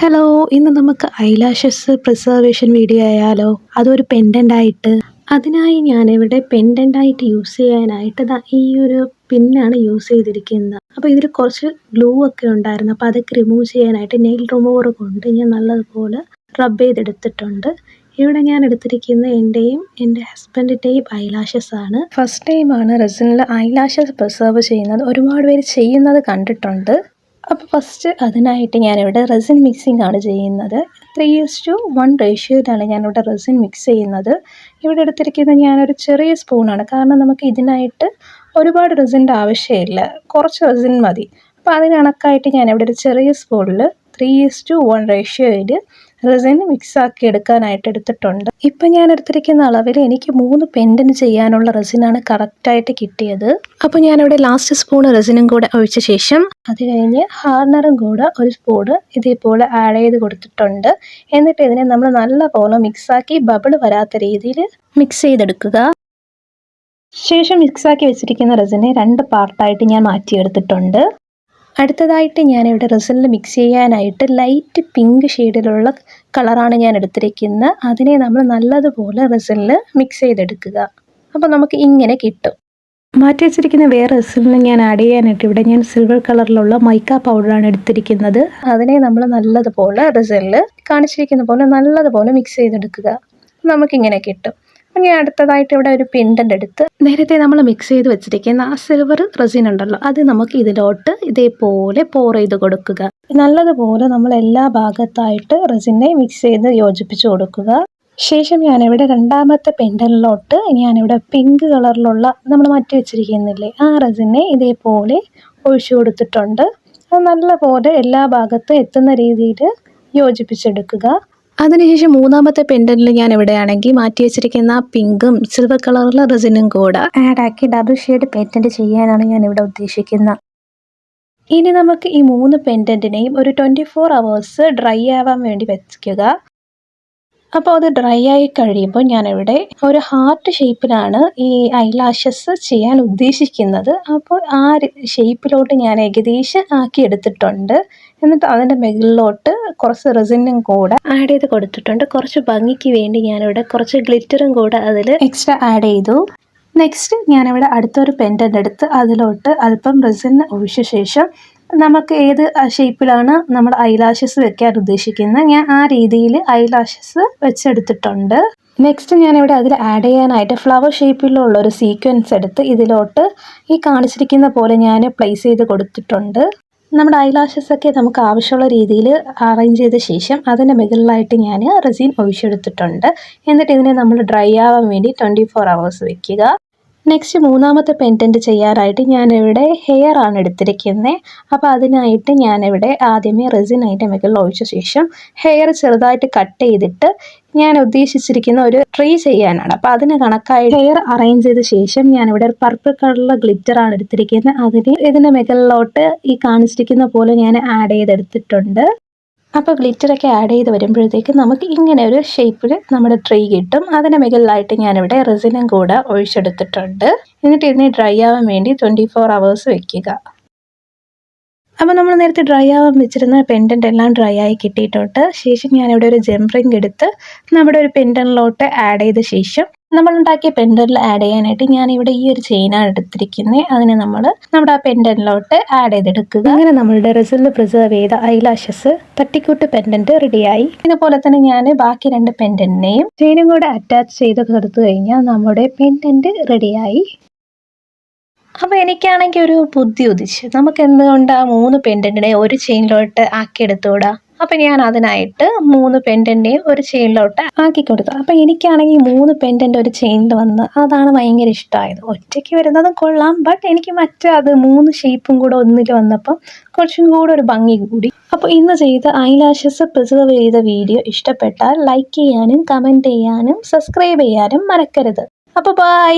Hello, ഇന്ന് നമുക്ക് eyelashes preservation video ആയാലോ? അതൊരു പെൻഡൻ്റ് ആയിട്ട്. അതിനായി ഞാനിവിടെ പെൻഡൻ്റ് ആയിട്ട് യൂസ് ചെയ്യാനായിട്ട് ഈ ഒരു പിന്നാണ് യൂസ് ചെയ്തിരിക്കുന്നത്. അപ്പോൾ ഇതിൽ കുറച്ച് ഗ്ലൂ ഒക്കെ ഉണ്ടായിരുന്നു. അപ്പോൾ അതൊക്കെ റിമൂവ് ചെയ്യാനായിട്ട് നെയിൽ റിമൂവർ കൊണ്ട് ഞാൻ നല്ലതുപോലെ റബ്ബ് ചെയ്തെടുത്തിട്ടുണ്ട്. ഇവിടെ ഞാൻ എടുത്തിരിക്കുന്നത് എൻ്റെയും എൻ്റെ ഹസ്ബൻഡിൻ്റെയും ഐലാഷസ് ആണ്. ഫസ്റ്റ് ടൈമാണ് റെസിനിൽ ഐലാഷസ് പ്രിസർവ് ചെയ്യുന്നത്. ഒരുപാട് പേര് ചെയ്യുന്നത് കണ്ടിട്ടുണ്ട്. അപ്പോൾ ഫസ്റ്റ് അതിനായിട്ട് ഞാനിവിടെ റെസിൻ മിക്സിംഗ് ആണ് ചെയ്യുന്നത്. 3:1 റേഷ്യോയിലാണ് ഞാനിവിടെ റെസിൻ മിക്സ് ചെയ്യുന്നത്. ഇവിടെ എടുത്തിരിക്കുന്നത് ഞാനൊരു ചെറിയ സ്പൂണാണ്. കാരണം നമുക്ക് ഇതിനായിട്ട് ഒരുപാട് റെസിൻ്റെ ആവശ്യമില്ല, കുറച്ച് റെസിൻ മതി. അപ്പോൾ അതിന് കണക്കായിട്ട് ഞാനിവിടെ ഒരു ചെറിയ സ്പൂണിൽ 3:1 റേഷ്യോയിൽ റെസിൻ മിക്സാക്കി എടുക്കാനായിട്ട് എടുത്തിട്ടുണ്ട്. ഇപ്പം ഞാൻ എടുത്തിരിക്കുന്ന അളവിൽ എനിക്ക് 3 പെൻഡൻറ്റ് ചെയ്യാനുള്ള റെസിനാണ് കറക്റ്റായിട്ട് കിട്ടിയത്. അപ്പോൾ ഞാനിവിടെ ലാസ്റ്റ് സ്പൂൺ റെസിനും കൂടെ ഒഴിച്ച ശേഷം അത് കഴിഞ്ഞ് ഹാർഡനറും കൂടെ ഒരു സ്പൂണ് ഇതേപോലെ ആഡ് ചെയ്ത് കൊടുത്തിട്ടുണ്ട്. എന്നിട്ട് ഇതിനെ നമ്മൾ നല്ലപോലെ മിക്സാക്കി ബബിൾ വരാത്ത രീതിയിൽ മിക്സ് ചെയ്തെടുക്കുക. ശേഷം മിക്സാക്കി വെച്ചിരിക്കുന്ന റെസിനെ 2 പാർട്ടായിട്ട് ഞാൻ മാറ്റിയെടുത്തിട്ടുണ്ട്. അടുത്തതായിട്ട് ഞാനിവിടെ റെസിനിൽ മിക്സ് ചെയ്യാനായിട്ട് ലൈറ്റ് പിങ്ക് ഷെയ്ഡിലുള്ള കളറാണ് ഞാൻ എടുത്തിരിക്കുന്നത്. അതിനെ നമ്മൾ നല്ലതുപോലെ റെസിനിൽ മിക്സ് ചെയ്തെടുക്കുക. അപ്പോൾ നമുക്ക് ഇങ്ങനെ കിട്ടും. മാറ്റി വെച്ചിരിക്കുന്ന വേറെ റെസിനിൽ ഞാൻ ആഡ് ചെയ്യാനായിട്ട് ഇവിടെ ഞാൻ സിൽവർ കളറിലുള്ള മൈക്ക പൗഡറാണ് എടുത്തിരിക്കുന്നത്. അതിനെ നമ്മൾ നല്ലതുപോലെ റെസിനിൽ കാണിച്ചിരിക്കുന്ന പോലെ നല്ലതുപോലെ മിക്സ് ചെയ്തെടുക്കുക. നമുക്കിങ്ങനെ കിട്ടും. അപ്പം ഞാൻ അടുത്തതായിട്ട് ഇവിടെ ഒരു പെൻഡൻ്റ് എടുത്ത് നേരത്തെ നമ്മൾ മിക്സ് ചെയ്ത് വെച്ചിരിക്കുന്ന ആ സിൽവർ റെസിൻ ഉണ്ടല്ലോ, അത് നമുക്ക് ഇതിലോട്ട് ഇതേപോലെ പോർ ചെയ്ത് കൊടുക്കുക. നല്ലതുപോലെ നമ്മൾ എല്ലാ ഭാഗത്തായിട്ട് റെസിനെ മിക്സ് ചെയ്ത് യോജിപ്പിച്ച് കൊടുക്കുക. ശേഷം ഞാനിവിടെ രണ്ടാമത്തെ പെൻഡനിലോട്ട് ഞാനിവിടെ പിങ്ക് കളറിലുള്ള നമ്മൾ മാറ്റി വെച്ചിരിക്കുന്നില്ലേ, ആ റെസിനെ ഇതേപോലെ ഒഴിച്ചു കൊടുത്തിട്ടുണ്ട്. അത് നല്ലപോലെ എല്ലാ ഭാഗത്തും എത്തുന്ന രീതിയിൽ യോജിപ്പിച്ചെടുക്കുക. അതിനുശേഷം മൂന്നാമത്തെ പെൻഡന്റിൽ ഞാൻ ഇവിടെയാണെങ്കിൽ മാറ്റി വെച്ചിരിക്കുന്ന പിങ്കും സിൽവർ കളറുള്ള റെസിനും കൂടെ ആഡാക്കി ഡബിൾ ഷെയ്ഡ് പെൻഡന്റ് ചെയ്യാനാണ് ഞാൻ ഇവിടെ ഉദ്ദേശിക്കുന്നത്. ഇനി നമുക്ക് ഈ 3 പെൻഡന്റിനെയും ഒരു 24 hours ഡ്രൈ ആവാൻ വേണ്ടി വെക്കുക. അപ്പോൾ അത് ഡ്രൈ ആയി കഴിയുമ്പോൾ ഞാനിവിടെ ഒരു ഹാർട്ട് ഷേപ്പിലാണ് ഈ ഐലാഷസ് ചെയ്യാൻ ഉദ്ദേശിക്കുന്നത്. അപ്പോൾ ആ ഷേപ്പിലോട്ട് ഞാൻ ഏകദേശം ആക്കി എടുത്തിട്ടുണ്ട്. എന്നിട്ട് അതിൻ്റെ മുകളിലോട്ട് കുറച്ച് റെസിനും കൂടെ ആഡ് ചെയ്ത് കൊടുത്തിട്ടുണ്ട്. കുറച്ച് ഭംഗിക്ക് വേണ്ടി ഞാനിവിടെ കുറച്ച് ഗ്ലിറ്ററും കൂടെ അതിൽ എക്സ്ട്രാ ആഡ് ചെയ്തു. നെക്സ്റ്റ് ഞാനിവിടെ അടുത്തൊരു പെൻഡൻ്റ് എടുത്ത് അതിലോട്ട് അല്പം റെസിൻ ഒഴിച്ച ശേഷം നമുക്ക് ഏത് ഷേപ്പിലാണ് നമ്മൾ ഐലാഷസ് വെക്കാൻ ഉദ്ദേശിക്കുന്നത്, ഞാൻ ആ രീതിയിൽ ഐലാഷസ് വെച്ചെടുത്തിട്ടുണ്ട്. നെക്സ്റ്റ് ഞാനിവിടെ അതിൽ ആഡ് ചെയ്യാനായിട്ട് ഫ്ലവർ ഷേപ്പിലുള്ള ഒരു സീക്വൻസ് എടുത്ത് ഇതിലോട്ട് ഈ കാണിച്ചിരിക്കുന്ന പോലെ ഞാൻ പ്ലേസ് ചെയ്ത് കൊടുത്തിട്ടുണ്ട്. നമ്മുടെ ഐലാഷസ് ഒക്കെ നമുക്ക് ആവശ്യമുള്ള രീതിയിൽ അറേഞ്ച് ചെയ്ത ശേഷം അതിൻ്റെ മുകളിലായിട്ട് ഞാൻ റെസിൻ ഒഴിച്ചെടുത്തിട്ടുണ്ട്. എന്നിട്ട് ഇതിനെ നമ്മൾ ഡ്രൈ ആവാൻ വേണ്ടി 24 hours വെക്കുക. നെക്സ്റ്റ് മൂന്നാമത്തെ പെൻഡൻറ്റ് ചെയ്യാനായിട്ട് ഞാനിവിടെ ഹെയർ ആണ് എടുത്തിരിക്കുന്നത്. അപ്പോൾ അതിനായിട്ട് ഞാനിവിടെ ആദ്യമേ റെസിൻ അതിൻ്റെ മുകളിൽ ഒഴിച്ച ശേഷം ഹെയർ ചെറുതായിട്ട് കട്ട് ചെയ്തിട്ട് ഞാൻ ഉദ്ദേശിച്ചിരിക്കുന്ന ഒരു ട്രീ ചെയ്യാനാണ്. അപ്പോൾ അതിന് കണക്കായി ഹെയർ അറേഞ്ച് ചെയ്ത ശേഷം ഞാനിവിടെ ഒരു പർപ്പിൾ കളറുള്ള ഗ്ലിറ്ററാണ് എടുത്തിരിക്കുന്നത്. അതിന് ഇതിൻ്റെ മുകളിലോട്ട് ഈ കാണിച്ചിരിക്കുന്ന പോലെ ഞാൻ ആഡ് ചെയ്തെടുത്തിട്ടുണ്ട്. അപ്പോൾ ഗ്ലിറ്ററൊക്കെ ആഡ് ചെയ്ത് വരുമ്പോഴത്തേക്ക് നമുക്ക് ഇങ്ങനെ ഒരു ഷേപ്പിൽ നമ്മുടെ ട്രീ കിട്ടും. അതിന് മുകളിലായിട്ട് ഞാനിവിടെ റെസിനും കൂടെ ഒഴിച്ചെടുത്തിട്ടുണ്ട്. എന്നിട്ട് ഇതിനെ ഡ്രൈ ആവാൻ വേണ്ടി 24 hours വെക്കുക. അപ്പോൾ നമ്മൾ നേരത്തെ ഡ്രൈ ആവാൻ വെച്ചിരുന്ന പെൻഡൻ്റ് എല്ലാം ഡ്രൈ ആയി കിട്ടിയിട്ടുണ്ട്. ശേഷം ഞാനിവിടെ ഒരു ജംറിങ് എടുത്ത് നമ്മുടെ ഒരു പെൻഡനിലോട്ട് ആഡ് ചെയ്ത ശേഷം നമ്മളുണ്ടാക്കിയ പെൻഡനിൽ ആഡ് ചെയ്യാനായിട്ട് ഞാനിവിടെ ഈ ഒരു ചെയിനാണ് എടുത്തിരിക്കുന്നത്. അതിനെ നമ്മൾ നമ്മുടെ ആ പെൻഡനിലോട്ട് ആഡ് ചെയ്തെടുക്കുക. അങ്ങനെ നമ്മളുടെ റെസിനിൽ പ്രിസർവ് ചെയ്ത ഐലാഷസ് തട്ടിക്കൂട്ട് പെൻഡന്റ് റെഡിയായി. ഇതുപോലെ തന്നെ ഞാൻ ബാക്കി 2 പെൻഡന്റിനെയും ചെയിനും കൂടെ അറ്റാച്ച് ചെയ്ത് കൊടുത്തു കഴിഞ്ഞാൽ നമ്മുടെ പെൻഡന്റ് റെഡിയായി. അപ്പോൾ എനിക്കാണെങ്കിൽ ഒരു ബുദ്ധി ഉദിച്ച് നമുക്ക് എന്തുകൊണ്ട് ആ 3 പെൻഡന്റിനെ ഒരു ചെയിനിലോട്ട് ആക്കിയെടുത്തുകൂടാ. അപ്പോൾ ഞാൻ അതിനായിട്ട് 3 പെൻഡന്റിനെയും ഒരു ചെയിനിലോട്ട് ആക്കി കൊടുത്തു. അപ്പോൾ എനിക്കാണെങ്കിൽ 3 പെൻഡന്റ് ഒരു ചെയിനിൽ വന്ന് അതാണ് ഭയങ്കര ഇഷ്ടമായത്. ഒറ്റയ്ക്ക് വരുന്നതും കൊള്ളാം, ബട്ട് എനിക്ക് അത് 3 ഷേപ്പും കൂടെ ഒന്നിൽ വന്നപ്പം കുറച്ചും കൂടെ ഒരു ഭംഗി കൂടി. അപ്പോൾ ഇന്ന് ചെയ്ത ഐലാഷസ് പ്രിസർവ് ചെയ്ത വീഡിയോ ഇഷ്ടപ്പെട്ടാൽ ലൈക്ക് ചെയ്യാനും കമൻറ്റ് ചെയ്യാനും സബ്സ്ക്രൈബ് ചെയ്യാനും മറക്കരുത്. അപ്പോൾ ബൈ.